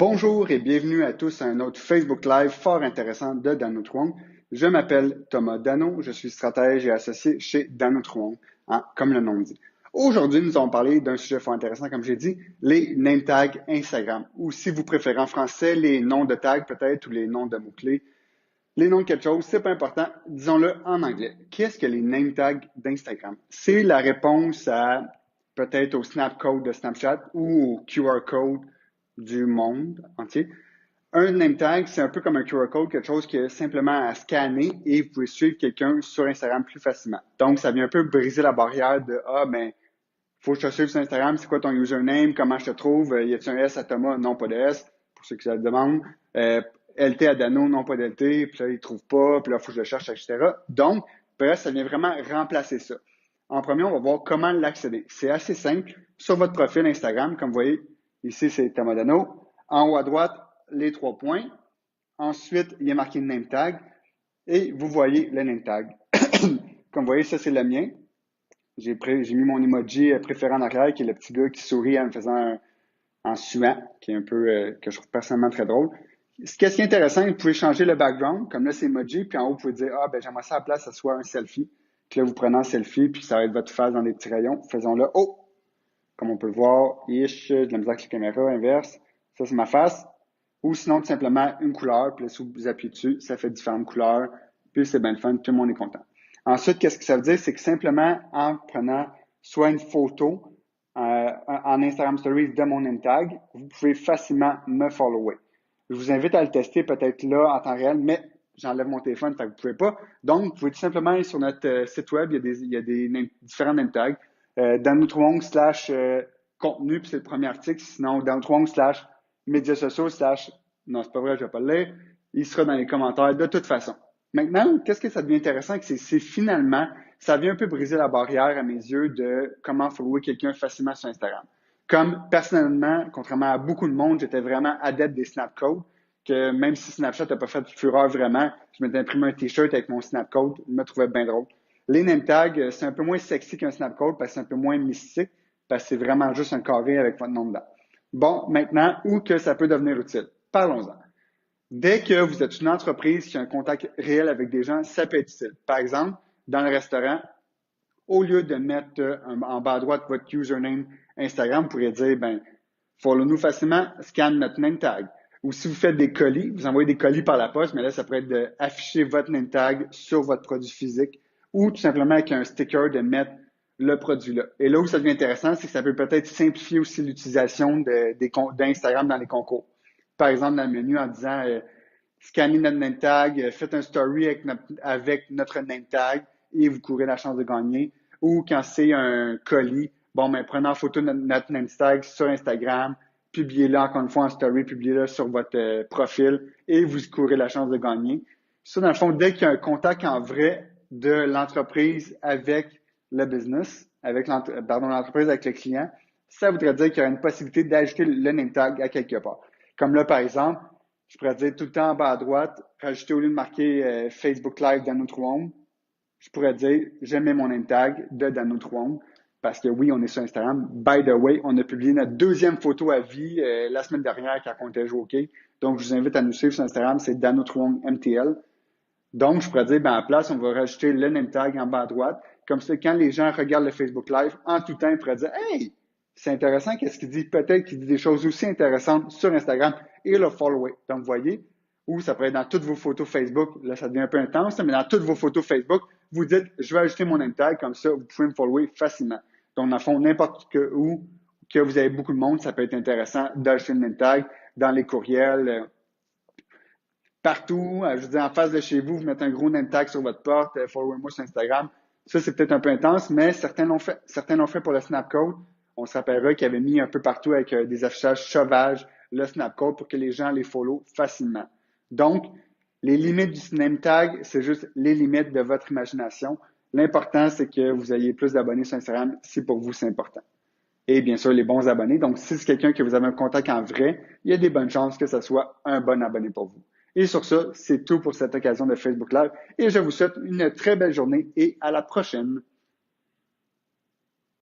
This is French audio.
Bonjour et bienvenue à tous à un autre Facebook Live fort intéressant de Dano Truong. Je m'appelle Thomas Dano, je suis stratège et associé chez Dano Truong, comme le nom dit. Aujourd'hui, nous allons parler d'un sujet fort intéressant, comme j'ai dit, les name tags Instagram, ou si vous préférez en français, les noms de tags peut-être, ou les noms de mots-clés. Les noms de quelque chose, c'est pas important, disons-le en anglais. Qu'est-ce que les name tags d'Instagram? C'est la réponse à peut-être au snap code de Snapchat ou au QR code du monde entier. Un name tag, c'est un peu comme un QR code, quelque chose qui est simplement à scanner et vous pouvez suivre quelqu'un sur Instagram plus facilement. Donc, ça vient un peu briser la barrière de Ah, ben, faut que je te suive sur Instagram, c'est quoi ton username, comment je te trouve, y a-t-il un S à Thomas? Non, pas de S, pour ceux qui se le demandent. LT à Dano, non, pas d'LT, puis là, il ne trouve pas, puis là, il faut que je le cherche, etc. Donc, bref, ça vient vraiment remplacer ça. En premier, on va voir comment l'accéder. C'est assez simple. Sur votre profil Instagram, comme vous voyez, ici, c'est Thomas Dano. En haut à droite, les trois points. Ensuite, il y a marqué name tag. Et vous voyez le name tag. Comme vous voyez, ça, c'est le mien. J'ai mis mon emoji préféré en arrière, qui est le petit gars qui sourit en me faisant en suant, qui est un peu, que je trouve personnellement très drôle. Qu'est-ce qui est intéressant, vous pouvez changer le background, comme là c'est emoji, puis en haut, vous pouvez dire, ah, ben j'aimerais ça à la place, ça soit un selfie. Puis là, vous prenez un selfie, puis ça va être votre face dans des petits rayons. Faisons-le. Oh! Comme on peut le voir, ish, de la misère avec la caméra, inverse. Ça, c'est ma face. Ou sinon, tout simplement, une couleur, puis là, si vous appuyez dessus, ça fait différentes couleurs, puis c'est bien le fun, tout le monde est content. Ensuite, qu'est-ce que ça veut dire? C'est que simplement, en prenant soit une photo en Instagram Stories de mon name tag, vous pouvez facilement me follower. Je vous invite à le tester peut-être là en temps réel, mais j'enlève mon téléphone, fait que vous pouvez pas. Donc, vous pouvez tout simplement aller sur notre site web, il y a différents name tags. Dans notre ongles slash contenu, puis c'est le premier article. Sinon, dans notre ongles slash médias sociaux slash, non, c'est pas vrai, je vais pas le lire. Il sera dans les commentaires de toute façon. Maintenant, qu'est-ce que ça devient intéressant? C'est finalement, ça vient un peu briser la barrière à mes yeux de comment follower quelqu'un facilement sur Instagram. Comme personnellement, contrairement à beaucoup de monde, j'étais vraiment adepte des snap codes, que même si Snapchat n'a pas fait de fureur vraiment, je m'étais imprimé un t-shirt avec mon snap code, je me trouvais bien drôle. Les name tags, c'est un peu moins sexy qu'un snap code parce que c'est un peu moins mystique, parce que c'est vraiment juste un carré avec votre nom dedans. Bon, maintenant, où que ça peut devenir utile? Parlons-en. Dès que vous êtes une entreprise qui a un contact réel avec des gens, ça peut être utile. Par exemple, dans le restaurant, au lieu de mettre en bas à droite votre username Instagram, vous pourriez dire, ben, follow-nous facilement, scanne notre name tag. Ou si vous faites des colis, vous envoyez des colis par la poste, mais là, ça pourrait être d'afficher votre name tag sur votre produit physique ou tout simplement avec un sticker de mettre le produit là. Et là où ça devient intéressant, c'est que ça peut peut-être simplifier aussi l'utilisation d'Instagram dans les concours. Par exemple, dans le menu en disant scannez notre name tag, faites un story avec notre name tag et vous courez la chance de gagner. Ou quand c'est un colis, bon, ben, prenez en photo notre name tag sur Instagram, publiez-le encore une fois en story, publiez-le sur votre profil et vous courez la chance de gagner. Ça, dans le fond, dès qu'il y a un contact en vrai de l'entreprise avec le business, l'entreprise avec le client, ça voudrait dire qu'il y a une possibilité d'ajouter le name tag à quelque part. Comme là, par exemple, je pourrais dire tout le temps en bas à droite, rajouter au lieu de marquer Facebook Live Dano Truong, je pourrais dire je mets mon name tag de Dano Truong parce que oui, on est sur Instagram. By the way, on a publié notre deuxième photo à vie la semaine dernière quand on était joué au hockey. Donc, je vous invite à nous suivre sur Instagram, c'est Dano Truong MTL. Donc, je pourrais dire, ben, à la place, on va rajouter le name tag en bas à droite. Comme ça, quand les gens regardent le Facebook Live, en tout temps, ils pourraient dire, hey, c'est intéressant qu'est-ce qu'il dit. Peut-être qu'il dit des choses aussi intéressantes sur Instagram et le follower. Donc, vous voyez, ou ça pourrait être dans toutes vos photos Facebook. Là, ça devient un peu intense, mais dans toutes vos photos Facebook, vous dites, je vais ajouter mon name tag. Comme ça, vous pouvez me follower facilement. Donc, dans le fond, n'importe où que vous avez beaucoup de monde, ça peut être intéressant d'ajouter le name tag dans les courriels, partout. Je veux dire, en face de chez vous, vous mettez un gros name tag sur votre porte, followez-moi sur Instagram. Ça, c'est peut-être un peu intense, mais certains l'ont fait. Certains l'ont fait pour le Snapcode. On se rappellera qu'ils avaient mis un peu partout avec des affichages sauvages le Snapcode pour que les gens les follow facilement. Donc, les limites du name tag, c'est juste les limites de votre imagination. L'important, c'est que vous ayez plus d'abonnés sur Instagram si pour vous, c'est important. Et bien sûr, les bons abonnés. Donc, si c'est quelqu'un que vous avez un contact en vrai, il y a des bonnes chances que ce soit un bon abonné pour vous. Et sur ça, c'est tout pour cette occasion de Facebook Live. Et je vous souhaite une très belle journée et à la prochaine.